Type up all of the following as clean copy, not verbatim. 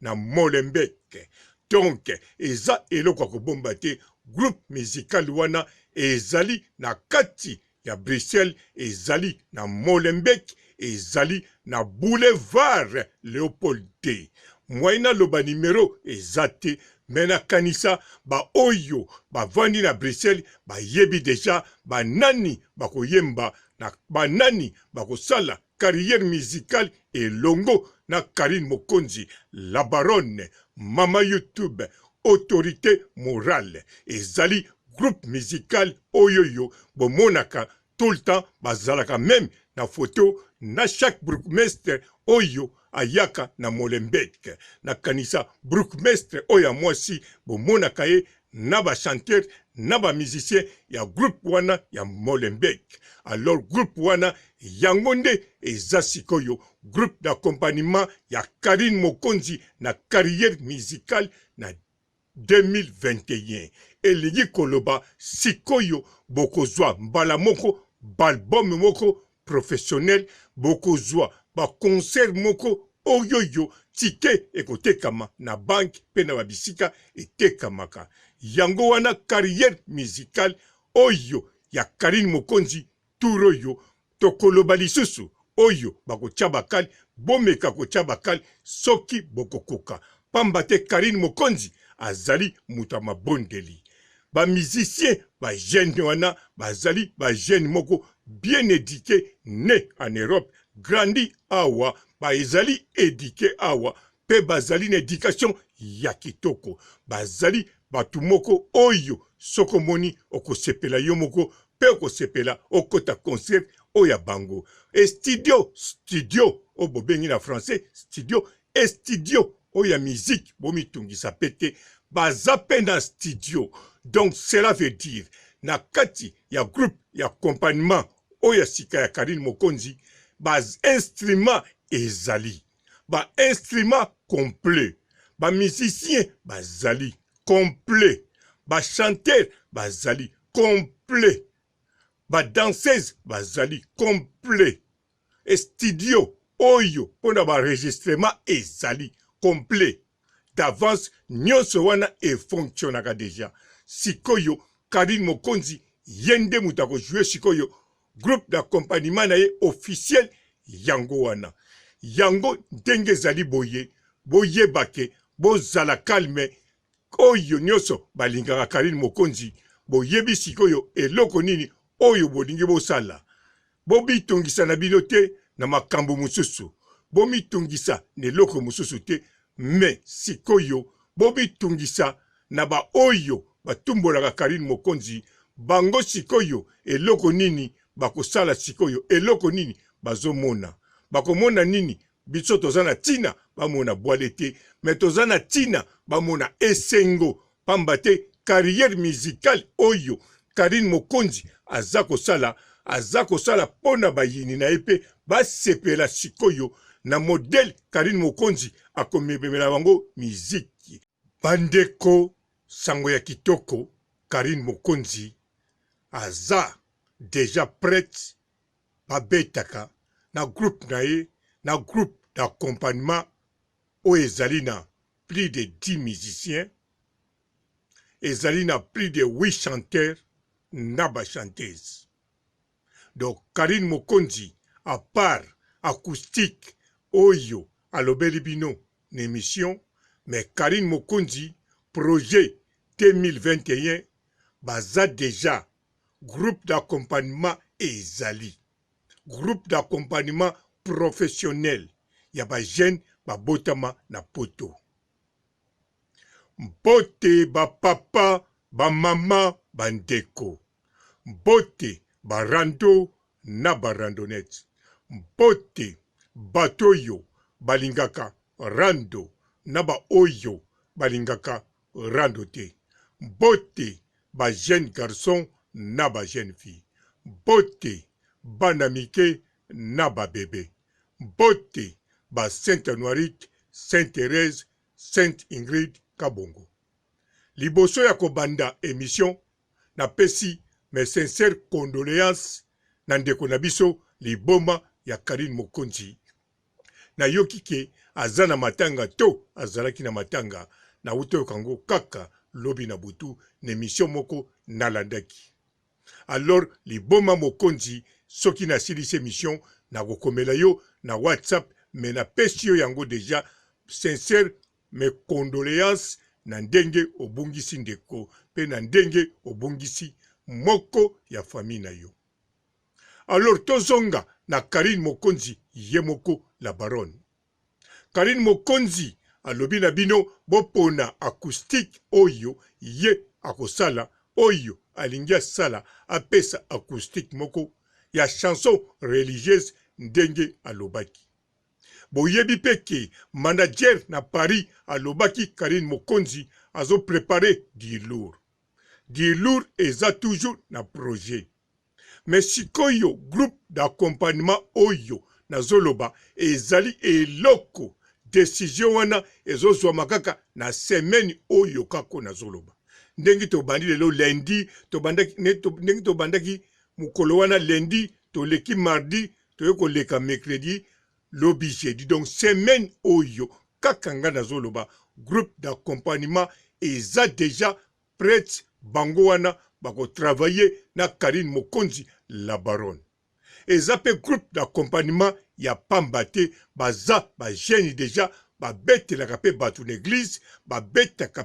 na Molenbeek. Donc eza eloko kobomba te groupe musical wana ezali na kati ya Bruxelles, ezali na Molenbeek, ezali na Boulevard Léopold D. Mwaina loba numero ezate mena kanisa ba oyo bavandi na Bruxelles bayebi deja banani bakoyemba na banani bakosala carrière musicale elongo na Karine Mokonzi, la baronne, mama YouTube, autorité morale. Ezali groupe musical oyoyo bomonaka tout le temps bazalaka même na photo na chaque bourgmestre oyo ayaka na Molenbeek. Na kanisa bourgmestre oya mwasi bomonaka ye na ba chanteur na ba musicien ya groupe wana ya Molenbeek. Alors groupe wana yango nde eza sikoyo groupe d'accompagnement ya Karine Mokonzi na carrière musicale na 2021. Elingi koloba sikoyo bokozwa mbala moko balbum moko professionnel, bokozwa ba concert moko oyoyo tike ekotekama na bank pe na babisika etekamaka. Yango wana carrière musicale oyo ya Karine Mokonzi turoyo tokoloba lisusu oyo bakotia bakali bomeka kotia bakali soki bokokoka. Pamba te Karine Mokonzi azali muta mabondeli. Ba musicien ba jeune wana bazali ba jeune moko bien éduqué, né en Europe, grandi awa, ba ezali éduqué awa, pe bazali na éducation ya kitoko. Bazali batu moko oyo soko moni okosepela yo moko pe okosepela okota concert oya bango. Studio o bobengi na français studio studio oya musique bomi tungisa pete baza pe na studio. Donc cela veut dire na kati ya groupe ya accompagnement oya sika ya Karine Mokonzi baz instrument ezali ba instrument complet, ba musicien bazali complet, ba chanteur bazali complet, ba danseuse bazali complet, studio oyo pona ba enregistrement ezali complet. D'avance nyonso wana e fonctionnaka deja. Sikoyo Karine Mokonzi yende mutako jouer sikoyo groupe d'accompagnement na ye officiel yango wana. Yango ndenge zali boye, boye bake, bozala calme, oyo nyonso balingaka Karine Mokonzi, boyebi sikoyo eloko nini oyo bolingi bosala. Bomitungisa na binote na makambo mususu. Bomitungisa na eloko mususu te, me sikoyo bomitungisa na ba oyo batumbolaka Karine Mokonzi, bango sikoyo eloko nini bakosala sikoyo, eloko nini bazomona. Bakomona nini biso tozana tina bamona boalete, mais tozana tina bamona esengo. Pamba te carrière musicale oyo Karine Mokonzi azako sala pona bayini na epe basepela sikoyo na modèle Karine Mokonzi akomebela bango miziki. Bandeko sango ya kitoko, Karine Mokonzi aza déjà prête babetaka na groupe na ye, na groupe d'accompagnement o ezali na plus de 10 musiciens, ezali na plus de 8 chanteurs na ba chanteuses. Donc Karine Mokonzi à part acoustique oyo alobeli bino na émission, mais Karine Mokonzi projet 2021 baza déjà groupe d'accompagnement ezali groupe d'accompagnement professionnel ya ba jeune babotama na poto. Mbote ba papa ba mama bandeko, mbote ba rando na ba randonnette, mbote batoyo balingaka rando na ba oyo balingaka rando te, mbote ba jeune garçon na ba jeune fille, mbote bana mike na ba bébé, mbote ba Sainte Noirite, Sainte Thérèse, Sainte Ingrid Kabongo. Liboso ya kobanda émission na pesi mes sincères condoléances na ndeko na biso liboma ya Karine Mokonzi. na yoki ke aza na matanga to azalaki na matanga na uto kango kaka lobi na butu na émission moko nalandaki. Alors liboma mokonzi soki na silisi émission na kokomela yo na WhatsApp me na pesi yo yango deja sincère mes condoléances na ndenge obungisi ndeko pe na ndenge obungisi moko ya famille na yo. Alors tozonga na Karine Mokonzi ye moko la baronne. Karine Mokonzi alobi na bino bopona acoustique oyo ye akosala oyo alingi asala apesa acoustique moko ya chanson religieuse ndenge alobaki. Boyebi peke manager na Paris alobaki Karine Mokonzi azo préparer du lourd. Du lourd eza toujours na projet. Mais sikoyo groupe d'accompagnement oyo na zoloba ezali eloko décision wana ezozwa makaka na semaine oyo kako na zoloba. Ndenge tobandi lelo lundi, ndenge tobandaki mukolo wana lundi, toleki mardi, toyeko leka mercredi, lobi jeudi. Donc semaine oyo kaka nga na zoloba groupe d'accompagnement eza déjà prête bango wana bako travailler na Karine Mokonzi la baronne. Eza pe groupe d'accompagnement ya pamba te baza ba jeune déjà babetelaka pe batu n'église babetelaka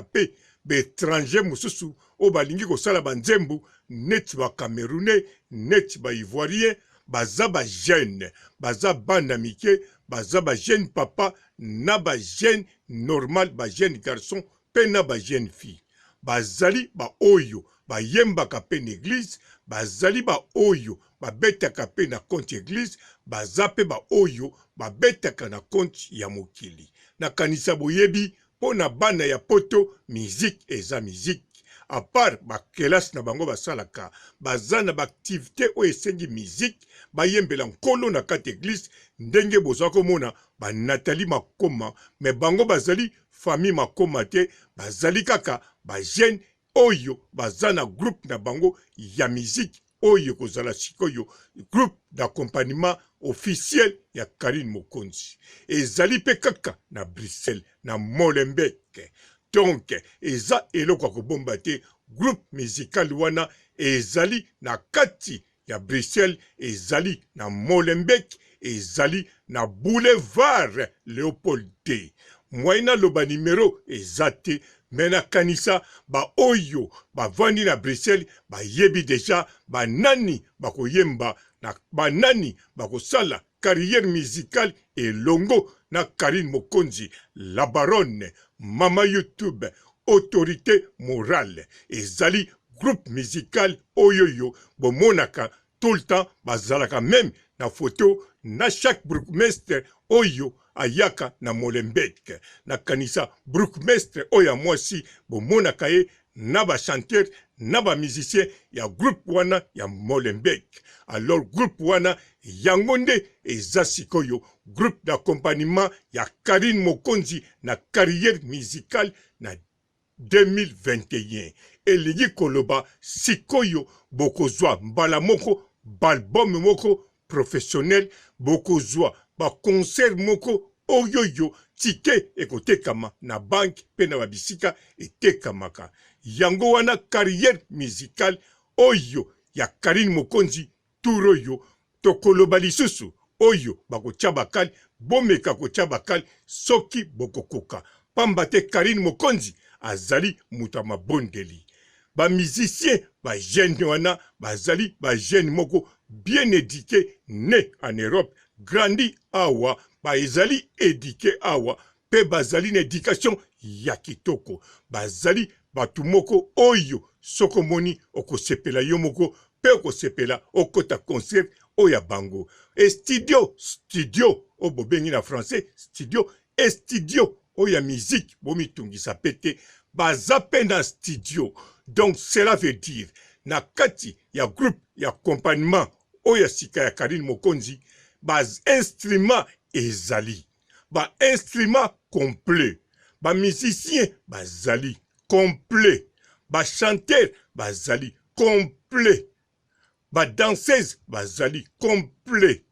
pe baétranger mosusu o balingi kosala banzembu neti ba Camerounais neti ba Ivoirien baza ba jeune baza bana mike baza ba jeune papa na ba jeune normal ba jeune garçon pe na ba jeune fille bazali ba oyo bayembaka pe na église bazali ba oyo babetaka pe na compte église baza pe ba oyo babetaka na compte ya mokili. Na kanisa boyebi po na bana ya poto musique eza musique. À part ba kelasi na bango basalaka baza na ba activité oyo esengi musique bayembela nkolo na kati église ndenge bozwa komona ba Nathalie Makoma me bango bazali famille Makoma te bazali kaka ba jeune oyo baza na groupe na bango ya musique oyo kozala sikoyo groupe d'accompagnement officiel ya Karine Mokonzi ezali pe kaka na Bruxelles na Molenbeek. Donc eza eloko kobomba te groupe musical wana ezali na kati ya Bruxelles ezali na Molenbeek ezali na boulevard Léopold D. Mwaina loba numéro ezate mena kanisa ba oyo ba vandi na Bruxelles ba yebi deja ba nani bakoyemba na ba nani bakosala carrière musicale elongo na Karine Mokonzi la baronne mama YouTube autorité morale ezali groupe musical oyoyo bomonaka tout le temps bazalaka même na photo na chaque bourgmestre oyo ayaka na Molenbeek na kanisa bourgmestre oyo mwasi bomonaka ye na ba chanteur na ba musicien ya groupe wana ya Molenbeek. Alors groupe wana yango nde eza sikoyo groupe d'accompagnement ya Karine Mokonzi na carrière musicale na 2021 elingi koloba sikoyo bokozwa mbala moko balbum moko professionnel bokozwa ba concert moko oyoyo tike ekotekama na bank pe na babisika etekamaka yango wana carrière musicale oyo ya Karine Mokonzi turoyo tokoloba lisusu oyo bakotia bakali bomeka kotia bakali soki bokokoka pamba te Karine Mokonzi azali muta mabondeli ba musicien ba jeune wana bazali ba jeune moko bien éduqué né en Europe grandi awa ba ezali éduqué awa pe bazali na éducation ya kitoko bazali batu moko oyo soko moni okosepela yo moko pe okosepela okota concert oya bango studio o bobengi na français studio oya musique bomitungisa pete baza pe na studio. Donc cela veut dire na kati ya groupe ya accompagnement oya sika ya Karine Mokonzi bas instrument ezali ba instrument complet ba musicien bazali complet ba chanteur bazali complet ba danseuse bazali complet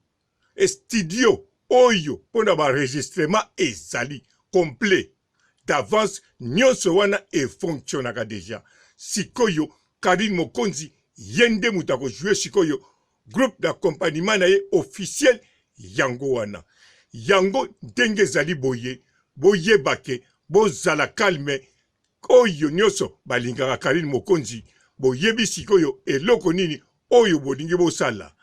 studio oyo pona ba enregistrement ezali complet d'avance nyonso wana efonctionnaka deja sikoyo Karine Mokonzi yende mutako jouer sikoyo groupe d'accompagnement na ye officiel yango wana yango ndenge ezali boye bake bozala calme oyo nyonso balingaka Karine Mokonzi boyebi sikoyo eloko nini oyo bolingi bosala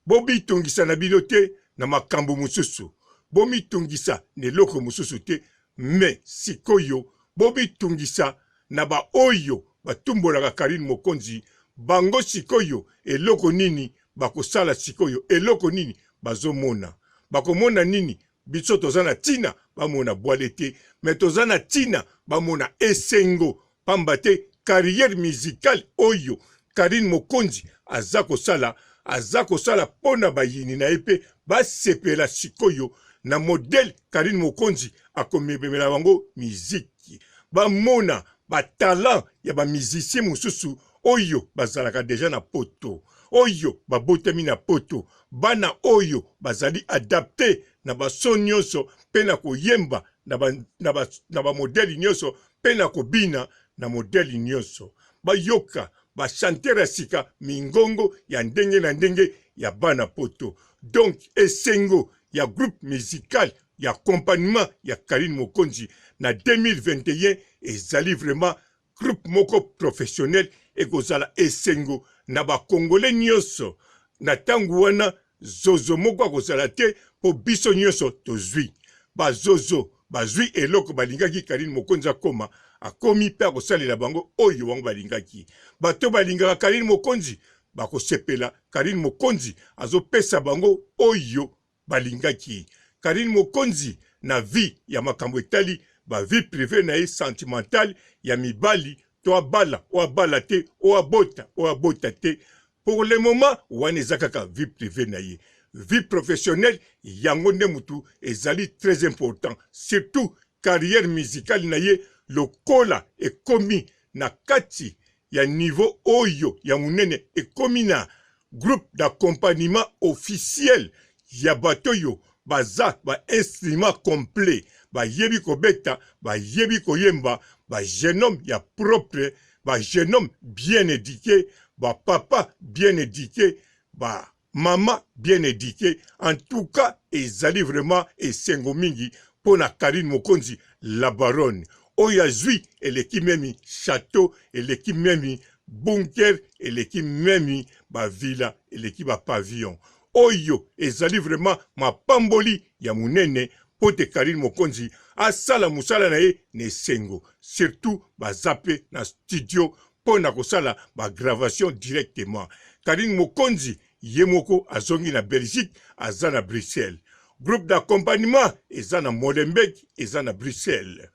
bobitungisa na bino te na makambo mosusu bomitungisa na eloko mosusu te me sikoyo bobitungisa na ba oyo batumbolaka Karine Mokonzi bango sikoyo eloko nini bakosala sikoyo eloko nini bazomona bakomona nini biso tozana tina bamona bwalete me tozana tina bamona esengo pamba te carrière musicale oyo Karine Mokonzi aza kosala pona bayini na epe basepela sikoyo na modèle Karine Mokonzi akomemela bango miziki bamona talent ya ba musicien mosusu oyo bazalaka deja na poto oyo babotami na poto bana oyo bazali adapté na bason nyonso pe na koyemba na ba modèle nyonso pe na kobina na modèle nyonso bayoka bachanteur ya sika mingongo ya ndenge na ndenge ya bana poto donc esengo ya groupe musical ya accompagnement ya Karine Mokonzi na 2021 ezali vraiment groupe moko professionnel ekozala esengo na ba congolais nyonso na tangu wana zozo moko akozala te po biso nyonso tozwi bazozo bazwi eloko balingaki Karine Mokonzi akoma akomi pe akosalela bango oyo bango balingaki bato balingaka Karine Mokonzi bakosepela Karine Mokonzi azopesa bango oyo balingaki Karine Mokonzi na vie ya makambo etali ba vie privée na ye sentimentale ya mibali to abala te o abota te pour le moment wana eza kaka vie privée na ye vie professionnelle yango nde mutu ezali très important surtout carrière musicale na ye lokola ekomi na kati ya niveau oyo ya munene ekomi na groupe d'accompagnement officiel ya bato yo baza ba instrument complet bayebi kobeta bayebi koyemba ba jeune homme ya propre ba jeune homme bien éduqué ba papa bien éduqué ba maman bien éduqué en tout cas ezali vraiment esengo mingi pona Karine Mokonzi la baronne oyo azwi eleki memi château eleki memi bunker eleki memi ba villa eleki ba pavillon oyo ezali vraiment mapamboli ya munene pote Karine Mokonzi asala musala na ye nesengo surtout bazape na studio pona kosala ba gravation directement Karine Mokonzi yemoko azongi na Belgique aza na Bruxelles groupe d'accompagnement eza na Molenbeek eza na Bruxelles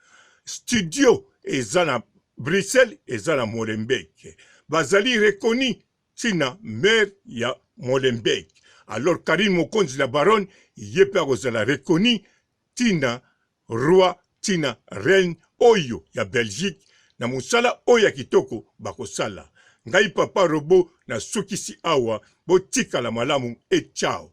studio eza na Bruxelles eza na Molenbeek bazali reconnu tina maire ya Molenbeek alors Karine Mokonzi la baronne yepe akozala reconnu tina roi tina reine oyo ya Belgique na musala oyo ya kitoko bakosala ngai papa robo na sukisi awa botika la malamu et ciao.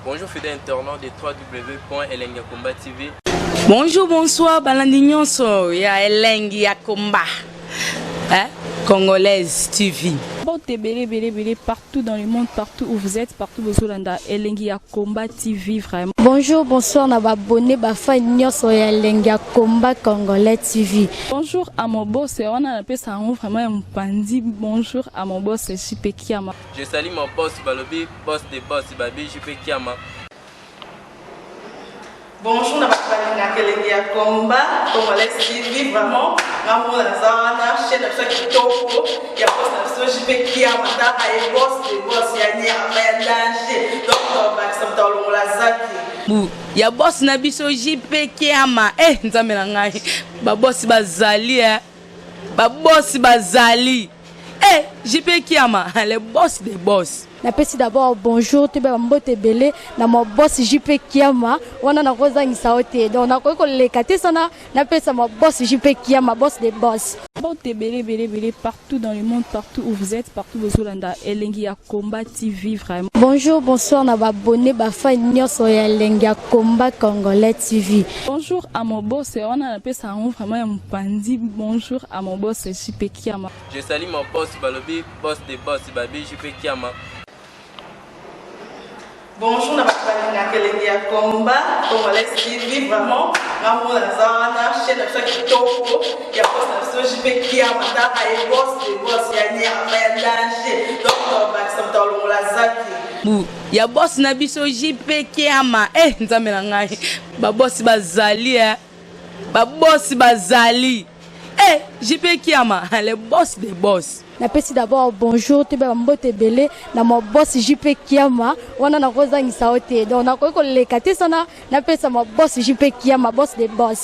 Bonjour fidèles internautes de www.elengiakomba TV. Bonjour, bonsoir, balandi nyonso ya Elengi ya Komba. Congolaise TV. Belé, partout dans le monde, partout où vous êtes, partout où vous êtes, Elengi ya Komba TV, vraiment. Bonjour, bonsoir, na abonné, fan nyonso ya Elengi ya Komba Congolais TV. Bonjour à mon boss, on a appelé ça vraiment un pandi. Bonjour à mon boss, JP Kiama. Je salue mon boss Balobi, boss de boss Babi, JP Kiama. Bonjour, na Elengi ya Komba Congolais TV, vraiment. Ngamo na zana, chaîne de chaque kitoko, ya boss na JP Kiama, ta ay boss de boss ya nya ya danger. Donc on va s'entendre dans la zaki. Ya boss na biso JP Kiama. Nzambe na ngai. Ba boss bazali ba boss bazali. Eh, JP Kiama, le boss des boss. Napesi d'abord bonjour tu ba mbote belé na mo boss JP Kiama wana na koza ngisaote donc na ko lekate sana napesa mo boss JP Kiama boss des boss. Mbote belé partout dans le monde, partout où vous êtes, partout où vous êtes, Elengi ya Komba TV vraiment. Bonjour, bonsoir na ba abonné ba fan nyonso ya Elengi ya Komba Congolais TV. Bonjour à mon boss, on a appelé ça vraiment un pandi. Bonjour à mon boss JP Kiama. Je salue mon boss Balobi, boss des boss, Babi JP Kiama. Bonjour, na bakalina Elengi ya Komba Congolais TV vraiment ngamu la zana chaîne ça kitoko ya boss na JP Kiama ta ay boss de boss ya nya ya danger donc ba ça tolo la zaki Bu, ya boss na biso JP Kiama. Eh, nzambe na ngai. Ba boss bazali Ba boss bazali. Eh, JP Kiama, le boss des boss. Napesi d'abord bonjour tu ba mbote belé na mo boss JP Kiama wana na koza ngisaote donc na ko lekate sana napesa mo boss JP Kiama boss des boss.